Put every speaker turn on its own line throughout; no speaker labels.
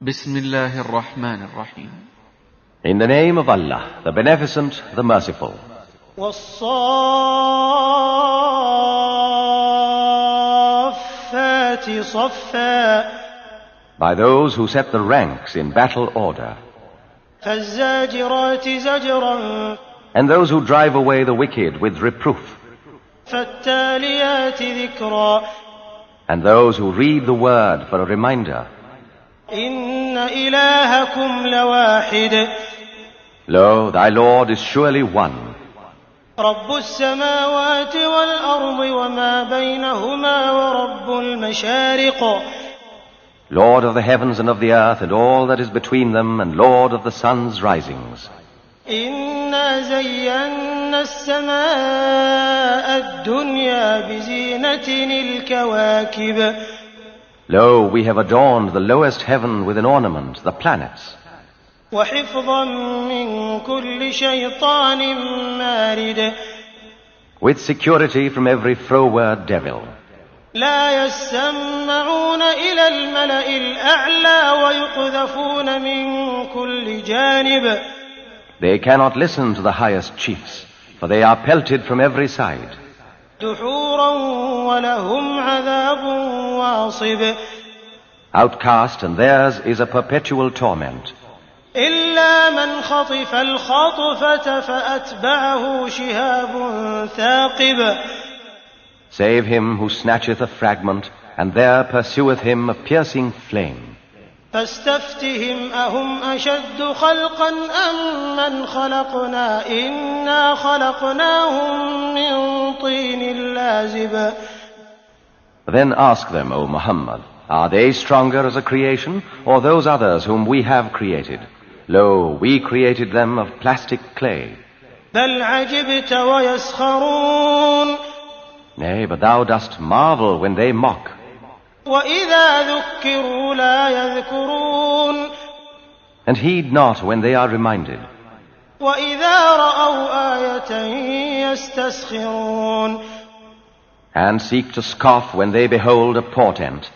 بسم الله الرحمن الرحيم.
In the name of Allah, the Beneficent, the Merciful.
والصافات صفا.
By those who set the ranks in battle order.
فالزاجرات زجرا.
And those who drive away the wicked with reproof.
فالتاليات ذكرا.
And those who read the word for a reminder.
إن إلهكم لواحد.
Lo, thy Lord is surely one.
رب السماوات والأرض وما بينهما ورب المشارق.
Lord of the heavens and of the earth and all that is between them, and Lord of the sun's risings.
إنا زينا السماء الدنيا بزينة الكواكب.
Lo, we have adorned the lowest heaven with an ornament, the planets.
وحفظا من كل شيطان مارد.
With security from every froward devil.
لا يسمعون إلى الملأ الأعلى ويقذفون من كل جانب.
They cannot listen to the highest chiefs, for they are pelted from every side.
دحورا ولهم عذاب واصب.
Outcast, and theirs is a perpetual torment.
إلا من خطف الخطفة فأتبعه شهاب ثاقب.
Save him who snatcheth a fragment, and there pursueth him a piercing flame.
فاستفتهم أهم أشد خلقا أم من خلقنا إنا خلقناهم من طين لازب.
Then ask them, O Muhammad, are they stronger as a creation, or those others whom we have created? Lo, we created them of plastic clay.
بل عجبت ويسخرون.
Nay, but thou dost marvel when they mock.
وإذا ذكروا لا يذكرون.
And heed not when they are reminded.
وإذا رأوا آية يستسخرون.
And seek to scoff when they behold a portent.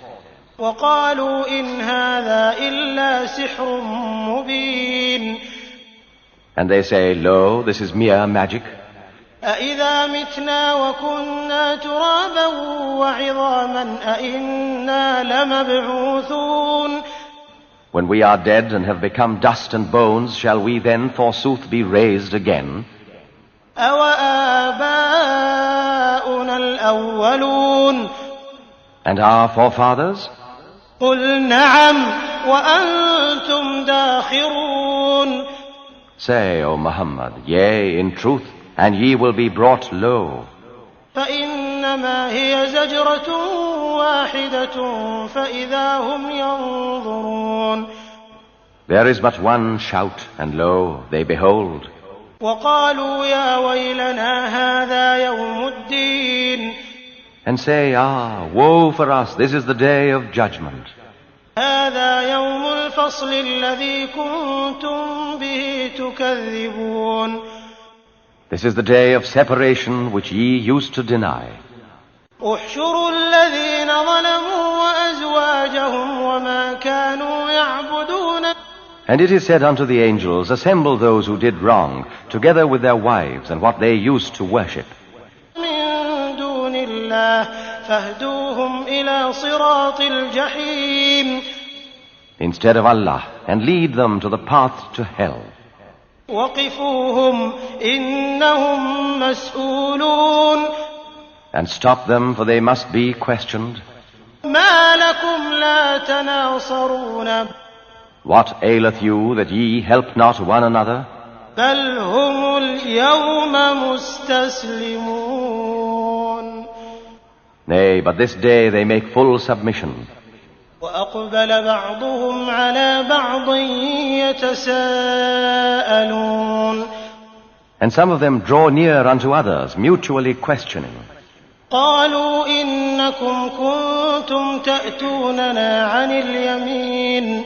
وقالوا إن هذا إلا سحر مبين.
And they say, Lo, this is mere magic.
أإذا متنا وكنا ترابا وعظاما أإنا لمبعوثون.
When we are dead and have become dust and bones, shall we then forsooth be raised again?
أوآباؤنا الأولون.
And our forefathers?
قل نعم وأنتم داخرون.
Say, O Muhammad, yea, in truth, and ye will be brought low.
فإنما هي زجرة واحدة فإذا هم ينظرون.
There is but one shout, and lo, they behold.
وقالوا يا ويلنا هذا يوم الدين.
And say, woe for us, this is the day of judgment.
هذا يوم الفصل الذي كنتم به تكذبون.
This is the day of separation which ye used to deny.
احشروا الذين ظلموا وأزواجهم وما كانوا يعبدون.
And it is said unto the angels, assemble those who did wrong, together with their wives and what they used to worship.
من دون الله فاهدوهم إلى صراط الجحيم.
Instead of Allah, and lead them to the path to hell.
وقفوهم إنهم مسؤولون.
And stop them, for they must be questioned.
ما لكم لا تناصرون.
What aileth you that ye help not one another?
بل هم اليوم مستسلمون.
Nay, but this day they make full submission.
وأقبل بعضهم على بعض يتساءلون.
And some of them draw near unto others, mutually questioning.
قالوا إنكم كنتم تأتوننا عن اليمين.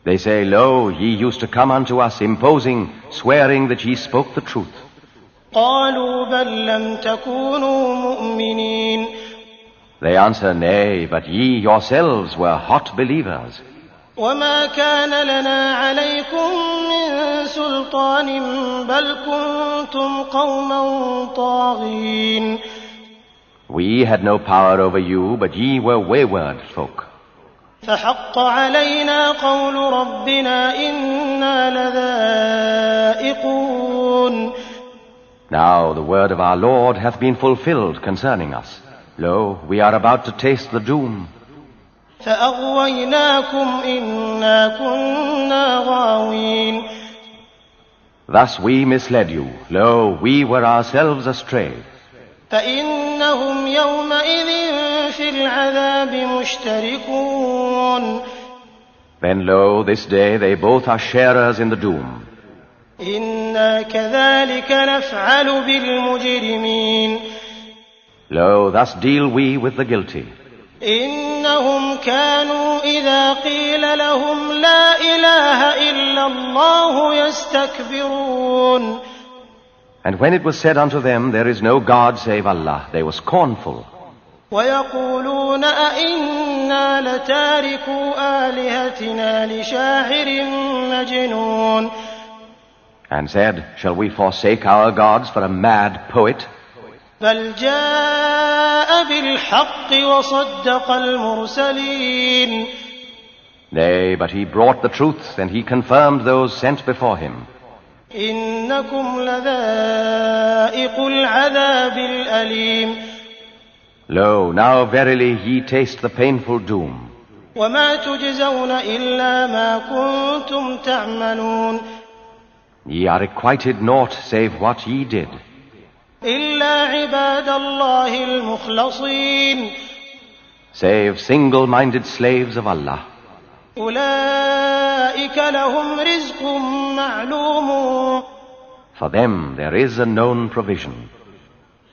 They say, Lo, ye used to come unto us, imposing, swearing that ye spoke the truth.
قالوا بل لم تكونوا مؤمنين.
They answer, Nay, but ye yourselves were hot believers.
وما كان لنا عليكم من سلطان بل كنتم قوما طاغين.
We had no power over you, but ye were wayward folk.
فحق علينا قول ربنا إنا لذائقون.
Now the word of our Lord hath been fulfilled concerning us. Lo, we are about to taste the doom.
فأغويناكم إنا كنا غاوين.
Thus we misled you. Lo, we were ourselves astray.
فإنهم يومئذ في العذاب مشتركون.
Then lo, this day they both are sharers in the doom.
إنا كذلك نفعل بالمجرمين.
Lo, thus deal we with the guilty.
إنهم كانوا إذا قيل لهم لا إله إلا الله يستكبرون.
And when it was said unto them, there is no God save Allah, they were scornful.
ويقولون أئنا لتاركو آلهتنا لشاعر مجنون.
And said, shall we forsake our gods for a mad poet?
بل جاء بالحق وصدق المرسلين.
Nay, but he brought the truth, and he confirmed those sent before him.
إنكم لذائق العذاب الأليم.
Lo, now verily ye taste the painful doom.
وما تجزون إلا ما كنتم تعملون.
Ye are requited naught save what ye did.
إلا عباد الله المخلصين.
Save single-minded slaves of Allah.
أولئك لهم رزق معلوم.
For them there is a known provision.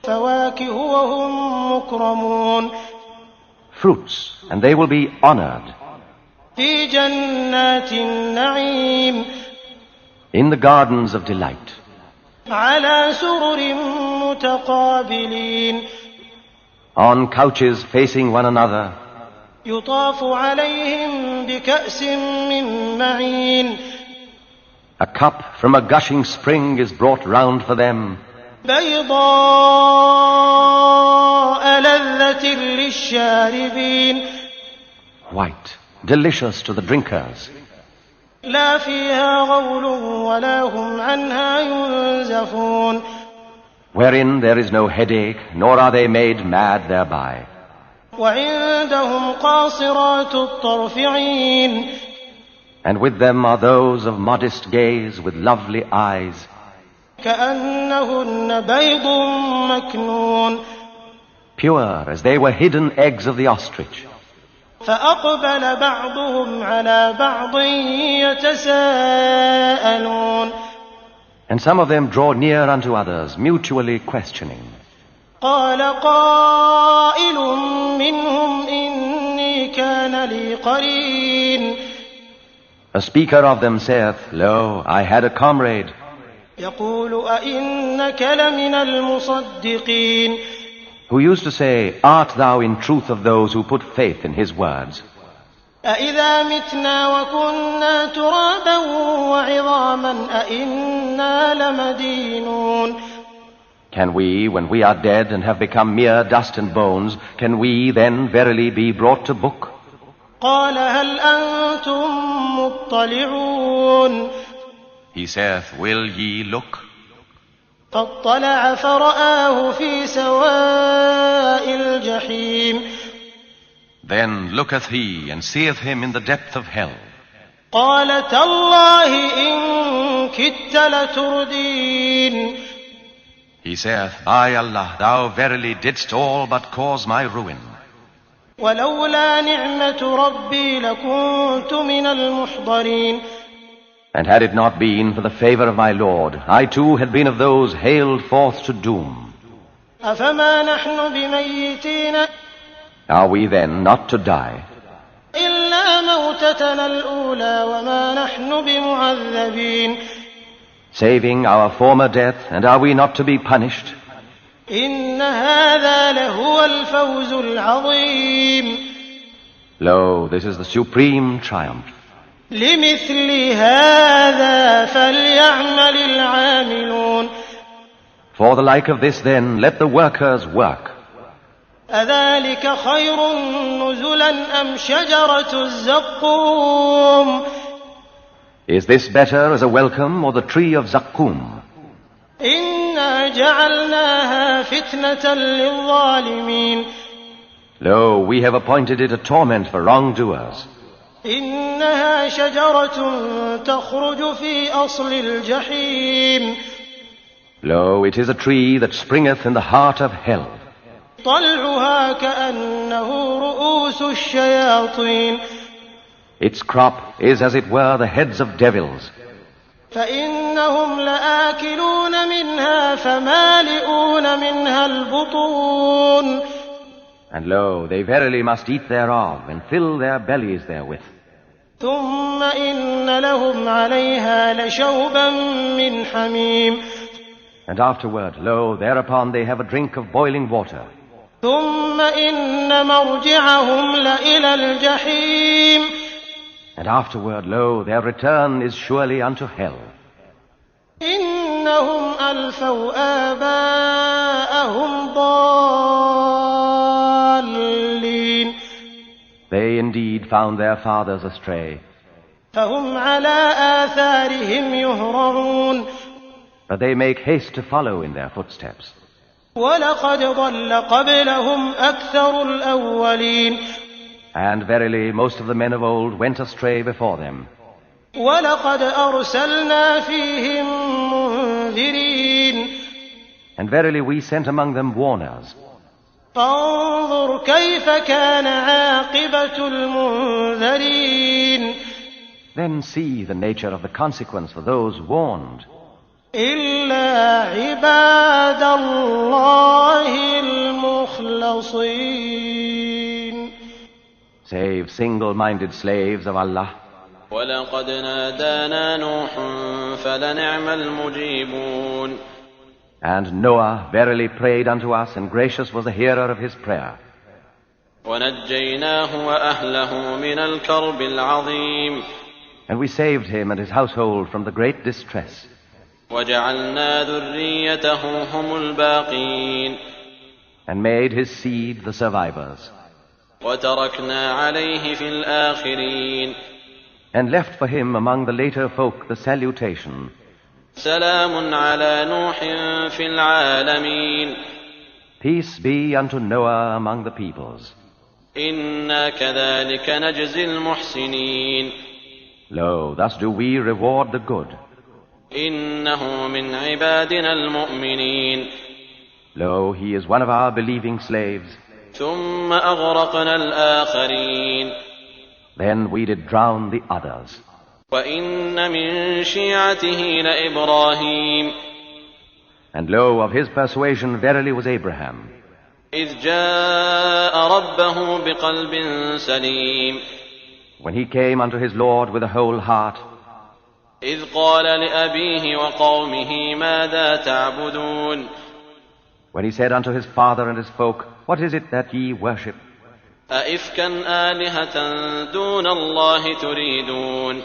فواكه وهم مكرمون.
Fruits, and they will be honored.
في جنات النعيم.
In the gardens of delight.
على سرر متقابلين.
On couches facing one another.
يطاف عليهم بكأس من معين.
A cup from a gushing spring is brought round for them.
بيضاء لذة للشاربين.
White, delicious to the drinkers.
لا فيها غول ولا هم عنها ينزفون.
Wherein there is no headache, nor are they made mad thereby.
وعندهم قاصرات الطرف عين.
And with them are those of modest gaze with lovely eyes.
كأنهن بيض مكنون.
Pure as they were hidden eggs of the ostrich.
فأقبل بعضهم على بعض يتساءلون.
And some of them draw near unto others, mutually questioning.
قال قائل منهم إني كان لي قرين.
A speaker of them saith, Lo, I had a comrade.
يقول أئنك لمن المصدقين.
Who used to say, Art thou in truth of those who put faith in his words?
أإذا متنا وكنا ترابا وعظاما أئنا لمدينون.
Can we, when we are dead and have become mere dust and bones, can we then verily be brought to book?
قال هل أنتم مطلعون.
He saith, Will ye look?
فاطلع فرآه في سواء الجحيم.
Then looketh he and seeth him in the depth of hell.
قال تالله إن كدت لتردين.
He saith, By Allah, thou verily didst all but cause my ruin.
ولولا نعمة ربي لكنت من المحضرين.
And had it not been for the favor of my Lord, I too had been of those hailed forth to doom.
أفما نحن بميتين.
Are we then not to die?
إلا موتتنا الأولى وما نحن بمعذبين.
Saving our former death, and are we not to be punished?
إن هذا لهو الفوز العظيم.
Lo, this is the supreme triumph.
لمثل هذا فليعمل العاملون.
For the like of this, then, let the workers work.
أذلك خير نزلا أم شجرة الزقوم.
Is this better as a welcome or the tree of Zakkum?
إنا جعلناها فتنة للظالمين.
Lo, we have appointed it a torment for wrongdoers.
إنها شجرة تخرج في أصل الجحيم.
Lo, it is a tree that springeth in the heart of hell.
طلعها كأنه رؤوس الشياطين.
Its crop is as it were the heads of devils.
فإنهم لآكلون منها فمالئون منها البطون.
And lo, they verily must eat thereof and fill their bellies therewith.
ثم إن لهم عليها لشوبا من حميم.
And afterward, lo, thereupon they have a drink of boiling water.
ثم إن مرجعهم لإلى الجحيم.
And afterward, lo, their return is surely unto hell.
إنهم ألفوا آباءهم ضالين.
They indeed found their fathers astray,
فهم على آثارهم يهرعون.
but they make haste to follow in their footsteps.
ولقد ضل قبلهم أكثر الأولين.
And verily, most of the men of old went astray before them.
ولقد أرسلنا فيهم منذرين.
And verily, we sent among them warners.
فانظر كيف كان عاقبة المنذرين.
Then see the nature of the consequence for those warned.
إلا عباد الله المخلصين.
Save single-minded slaves of Allah.
ولقد نادانا نوح فلنعم المجيبون.
And Noah verily prayed unto us, and gracious was the hearer of his prayer.
ونجيناه وأهله من الكرب العظيم.
And we saved him and his household from the great distress.
وجعلنا ذريته هم الباقين.
And made his seed the survivors.
وتركنا عليه في الآخرين.
And left for him among the later folk the salutation.
سلام على نوح في العالمين.
Peace be unto Noah among the peoples.
إنا كذلك نجزي المحسنين.
Lo, thus do we reward the good.
إنه من عبادنا المؤمنين.
Lo, he is one of our believing slaves.
ثم أغرقنا الآخرين.
Then we did drown the others.
وإن من شيعته لإبراهيم.
And lo, of his persuasion verily was Abraham.
إذ جاء ربه بقلب سليم.
When he came unto his Lord with a whole heart.
إذ قال لأبيه وقومه ماذا تعبدون.
When he said unto his father and his folk, what is it that ye worship?
أئفكا آلهة دون الله تريدون.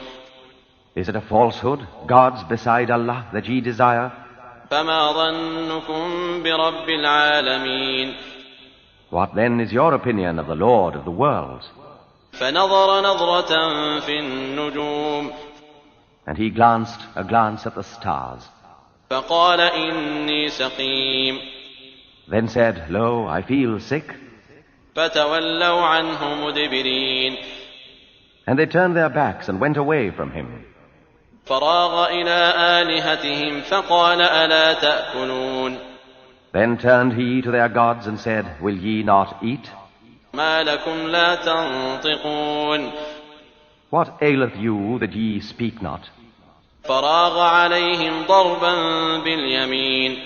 Is it a falsehood, gods beside Allah, that ye desire?
فما ظنكم برب العالمين.
What then is your opinion of the Lord of the worlds?
فنظر نظرة في النجوم.
And he glanced a glance at the stars.
فقال إني سقيم.
Then said, Lo, I feel sick.
فتولوا عنه مدبرين.
And they turned their backs and went away from him.
فراغ إلى آلهتهم فقال ألا تأكلون.
Then turned he to their gods and said, Will ye not eat?
ما لكم لا تنطقون.
What aileth you that ye speak not?
فراغ عليهم ضربا باليمين.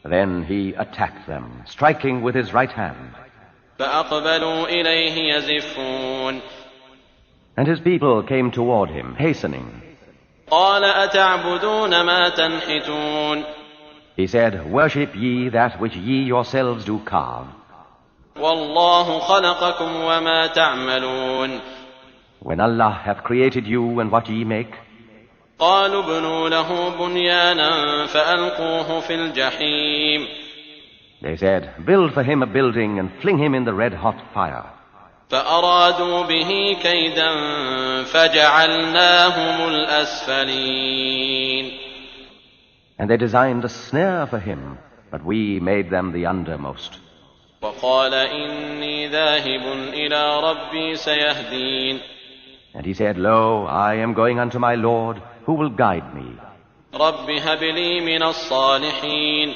Then he attacked them, striking with his right hand.
فأقبلوا إليه يزفون.
And his people came toward him, hastening.
قال أتعبدون ما تنحتون.
He said, Worship ye that which ye yourselves do carve.
والله خلقكم وما تعملون.
when Allah hath created you and what ye make?
قالوا ابنوا له بنيانا فألقوه في الجحيم.
They said, build for him a building and fling him in the red-hot fire.
فأرادوا به كيدا فجعلناهم الأسفلين.
And they designed a snare for him, but we made them the undermost.
وقال إني ذاهب إلى ربي سيهدين.
And he said, Lo, I am going unto my Lord, who will guide me.
رب هب لي من الصالحين.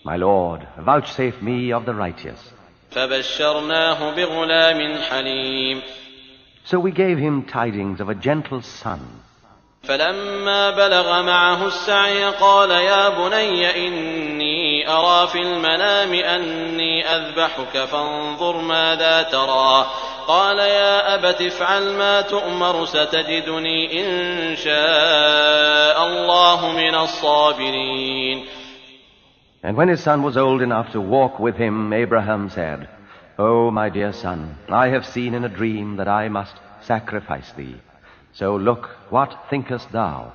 My Lord, vouchsafe me of the righteous.
فبشرناه بغلام حليم.
So we gave him tidings of a gentle son.
فلما بلغ معه السعي قال يا بني إني أرى في المنام أني أذبحك فانظر ماذا ترى. قال يا أبت افعل ما تؤمر ستجدني إن شاء الله من الصابرين.
And when his son was old enough to walk with him, Abraham said, O my dear son, I have seen in a dream that I must sacrifice thee. So look, what thinkest thou?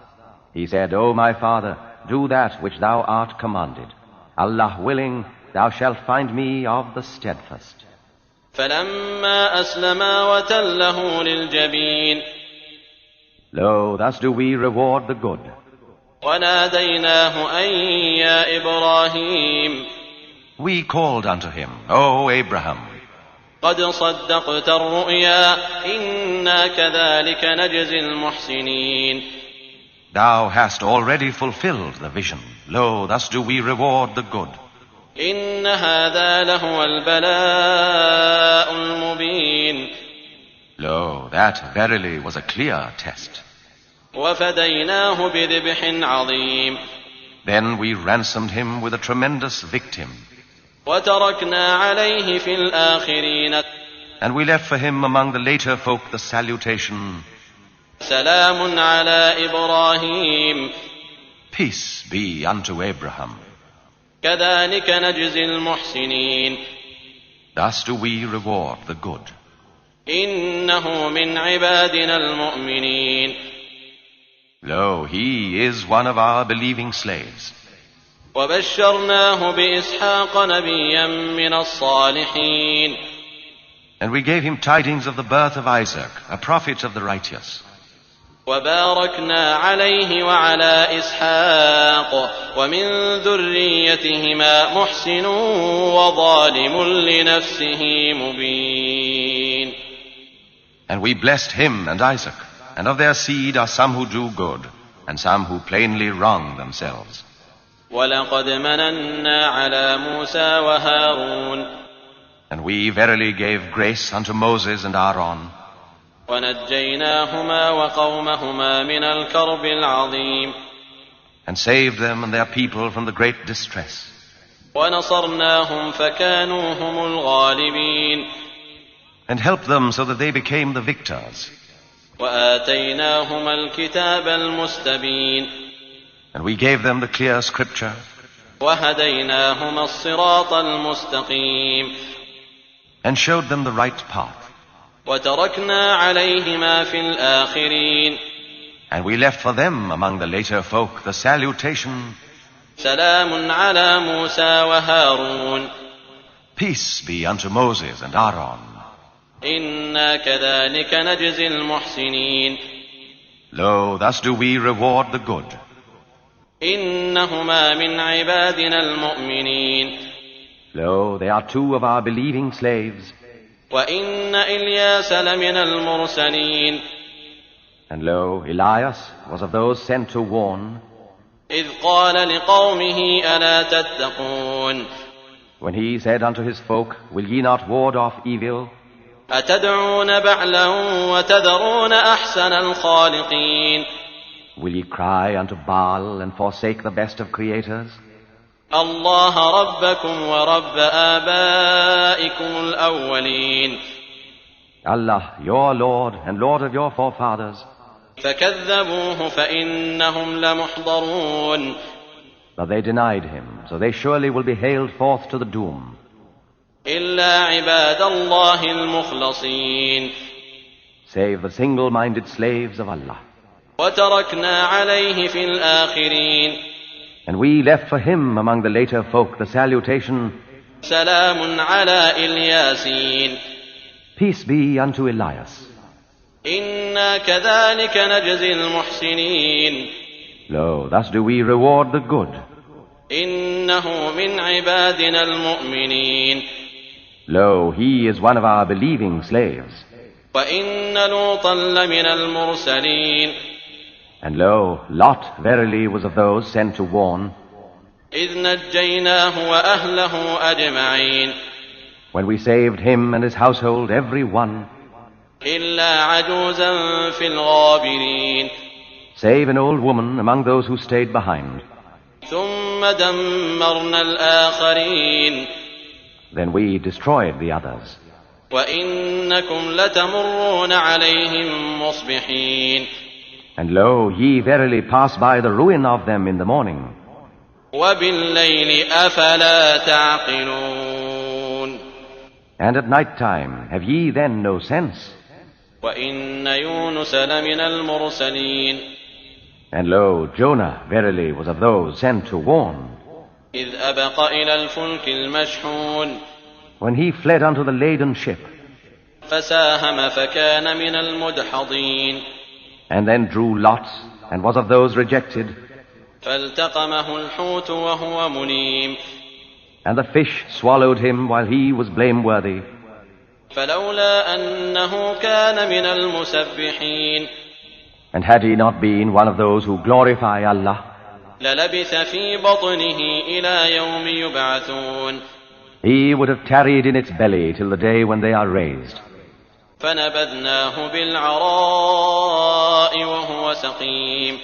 He said, O my father, do that which thou art commanded. Allah willing, thou shalt find me of the steadfast.
فلما أسلما وتله للجبين.
Lo, thus do we reward the good.
وناديناه أن يا إبراهيم.
We called unto him, O Abraham.
قد صدقت الرؤيا إنا كذلك نجزي المحسنين.
Thou hast already fulfilled the vision. Lo, thus do we reward the good.
إن هذا لهو البلاء المبين.
Lo, that verily was a clear test.
وفديناه بذبح عظيم.
Then we ransomed him with a tremendous victim.
وتركنا عليه في الآخرين.
And we left for him among the later folk the salutation,
سلام على إبراهيم.
Peace be unto Abraham.
كذلك نجزي المحسنين.
Thus do we reward the good.
إنه من عبادنا المؤمنين.
Lo, he is one of our believing slaves.
وبشرناه بإسحاق نبيا من الصالحين.
And we gave him tidings of the birth of Isaac, a prophet of the righteous.
وباركنا عليه وعلى إسحاق ومن ذريتهما محسن وظالم لنفسه مبين.
And we blessed him and Isaac, and of their seed are some who do good, and some who plainly wrong themselves.
ولقد مننا على موسى وهارون.
And we verily gave grace unto Moses and Aaron,
ونجيناهما وقومهما من الكرب العظيم.
and saved them and their people from the great distress.
ونصرناهم فكانوا هم الغالبين.
And helped them so that they became the victors.
وآتيناهما الكتاب المستبين.
And we gave them the clear scripture.
وهديناهما الصراط المستقيم.
And showed them the right path.
وتركنا عليهما في الآخرين.
And we left for them among the later folk the salutation,
سلام على موسى وهارون.
Peace be unto Moses and Aaron.
إنا كذلك نجزي المحسنين.
Lo, thus do we reward the good.
إنهما من عبادنا المؤمنين.
Lo, they are two of our believing slaves.
وإن إلياس لمن المرسلين.
And lo, Elias was of those sent to warn,
إذ قال لقومه ألا تتقون.
when he said unto his folk, Will ye not ward off evil?
أتدعون بعلا وتذرون أحسن الخالقين.
Will ye cry unto Baal and forsake the best of creators?
الله ربكم ورب آبائكم الأولين.
Allah, your Lord and Lord of your forefathers.
فكذبوه فإنهم لمحضرون.
But they denied him, so they surely will be haled forth to the doom.
إلا عباد الله المخلصين.
save the single-minded slaves of Allah.
وتركنا عليه في الآخرين
And we left for him among the later folk the salutation,
سلام على الياسين
Peace be unto Elias.
إنا كذلك نجزي المحسنين
Lo, thus do we reward the good.
إنه من عبادنا المؤمنين
Lo, he is one of our believing slaves.
وإن لوطا لمن المرسلين
And lo, Lot verily was of those sent to warn,
إذ نجيناه وأهله أجمعين
when we saved him and his household, every one,
إلا عجوزا في الغابرين
save an old woman among those who stayed behind.
ثم دمرنا الآخرين
Then we destroyed the others.
وإنكم لتمرون عليهم مصبحين
And lo, ye verily pass by the ruin of them in the morning.
وبالليل أفلا تعقلون
And at night time, have ye then no sense?
وإن يونس لمن المرسلين
And lo, Jonah verily was of those sent to warn,
إذ أبق إلى الفلك المشحون
when he fled unto the laden ship,
فساهم فكان من المدحضين
and then drew lots, and was of those rejected,
فالتقمه الحوت وهو مليم
and the fish swallowed him while he was blameworthy.
فلولا أنه كان من المسبحين
And had he not been one of those who glorify Allah,
للبث في بطنه إلى يوم يبعثون
he would have tarried in its belly till the day when they are raised.
فنبذناه بالعراء وهو سقيم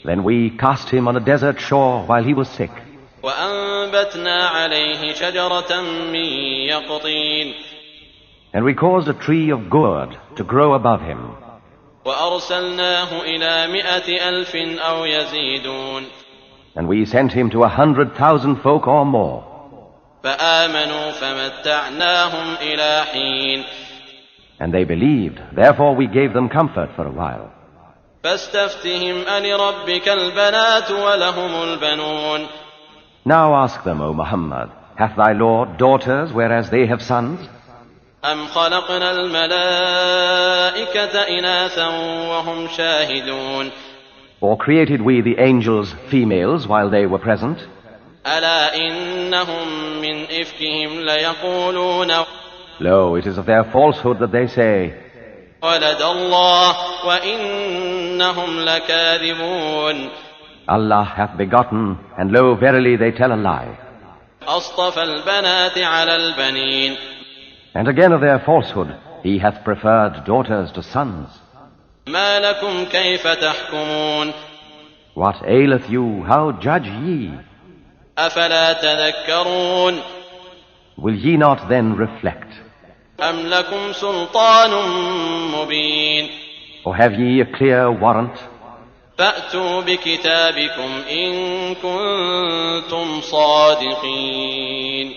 Then we cast him on a desert shore while he was sick,
وأنبتنا عليه شجرة من يقطين
and we caused a tree of gourd to grow above him,
وأرسلناه إلى 100,000 أو يزيدون
and we sent him to 100,000 folk or more.
فآمنوا فمتعناهم إلى حين
And they believed, therefore we gave them comfort for a while.
فاستفتهم ألربك البنات ولهم البنون
Now ask them, O Muhammad, hath thy Lord daughters, whereas they have sons?
أم خلقنا الملائكة إناثا وهم شاهدون
Or created we the angels females while they were present?
ألا إنهم من إفكهم ليقولون
Lo, it is of their falsehood that they say,
ولد الله وإنهم لكاذبون
Allah hath begotten, and lo, verily they tell a lie.
أصطفى البنات على البنين
And again of their falsehood, he hath preferred daughters to sons.
ما لكم كيف تحكمون
What aileth you? How judge ye?
أفلا تذكرون
Will ye not then reflect?
أم لكم سلطان مبين
Or have ye a clear warrant?
فأتوا بكتابكم إن كنتم صادقين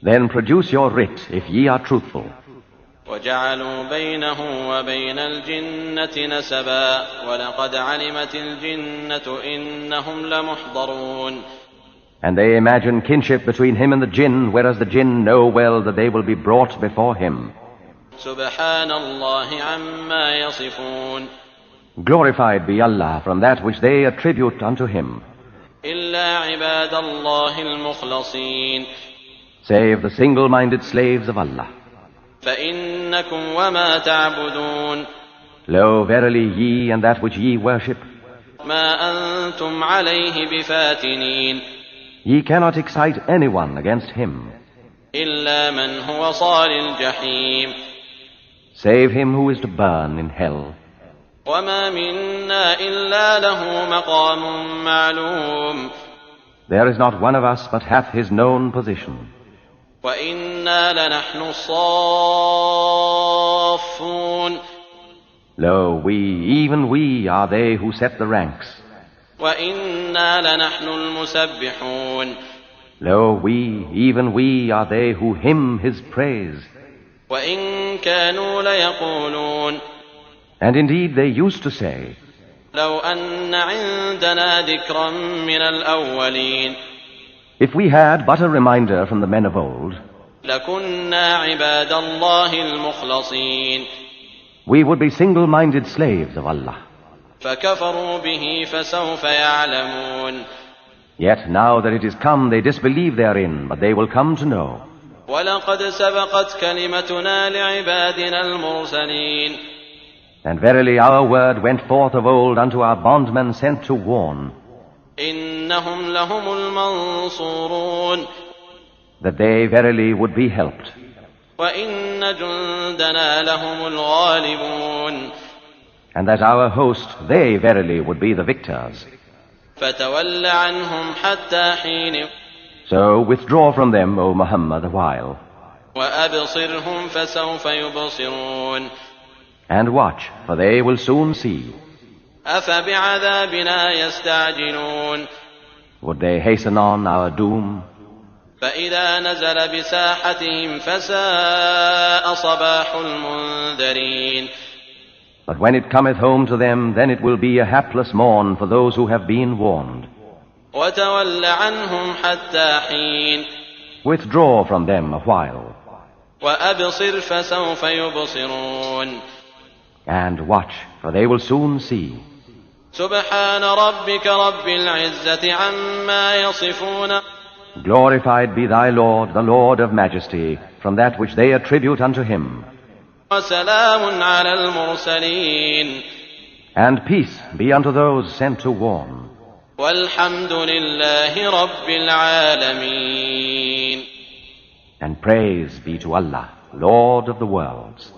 Then produce your writ, if ye are truthful.
وجعلوا بينه وبين الجنة نسبا ولقد علمت الجنة إنهم لمحضرون
And they imagine kinship between him and the jinn, whereas the jinn know well that they will be brought before him.
سبحان الله عما يصفون
Glorified be Allah from that which they attribute unto him,
إلا عباد الله المخلصين
save the single-minded slaves of Allah.
فإنكم وما تعبدون
Lo, verily ye and that which ye worship,
ما أنتم عليه بفاتنين
ye cannot excite anyone against him,
إلا من هو صال الجحيم
save him who is to burn in hell.
وما منا إلا له مقام معلوم
There is not one of us but hath his known position.
وإنا لنحن الصافون
Lo, even we are they who set the ranks.
وإنا لنحن المسبحون
Lo, even we are they who hymn his praise.
وإن كانوا ليقولون
And indeed they used to say,
لو أن عندنا ذكرا من الأولين
if we had but a reminder from the men of old,
لكنا عباد الله المخلصين
we would be single-minded slaves of Allah.
فكفروا به فسوف يعلمون
Yet now that it is come, they disbelieve therein, but they will come to know.
ولقد سبقت كلمتنا لعبادنا المرسلين
And verily our word went forth of old unto our bondmen sent to warn,
إنهم لهم المنصورون
that they verily would be helped.
وإن جندنا لهم الغالبون
And that our host, they verily would be the victors.
فتول عنهم حتى حين
So withdraw from them, O Muhammad, a while,
وأبصرهم فسوف يبصرون
and watch, for they will soon see.
أفبعذابنا يستعجلون
Would they hasten on our doom?
فإذا نزل بساحتهم فساء صباح المنذرين
But when it cometh home to them, then it will be a hapless morn for those who have been warned.
وتول عنهم حتى حين
Withdraw from them a while,
وأبصر فسوف يبصرون
and watch, for they will soon see.
سبحان ربك رب العزة عما يصفون
Glorified be thy Lord, the Lord of majesty, from that which they attribute unto him.
وسلام على المرسلين
And peace be unto those sent to warn.
والحمد لله رب العالمين
And praise be to Allah, Lord of the worlds.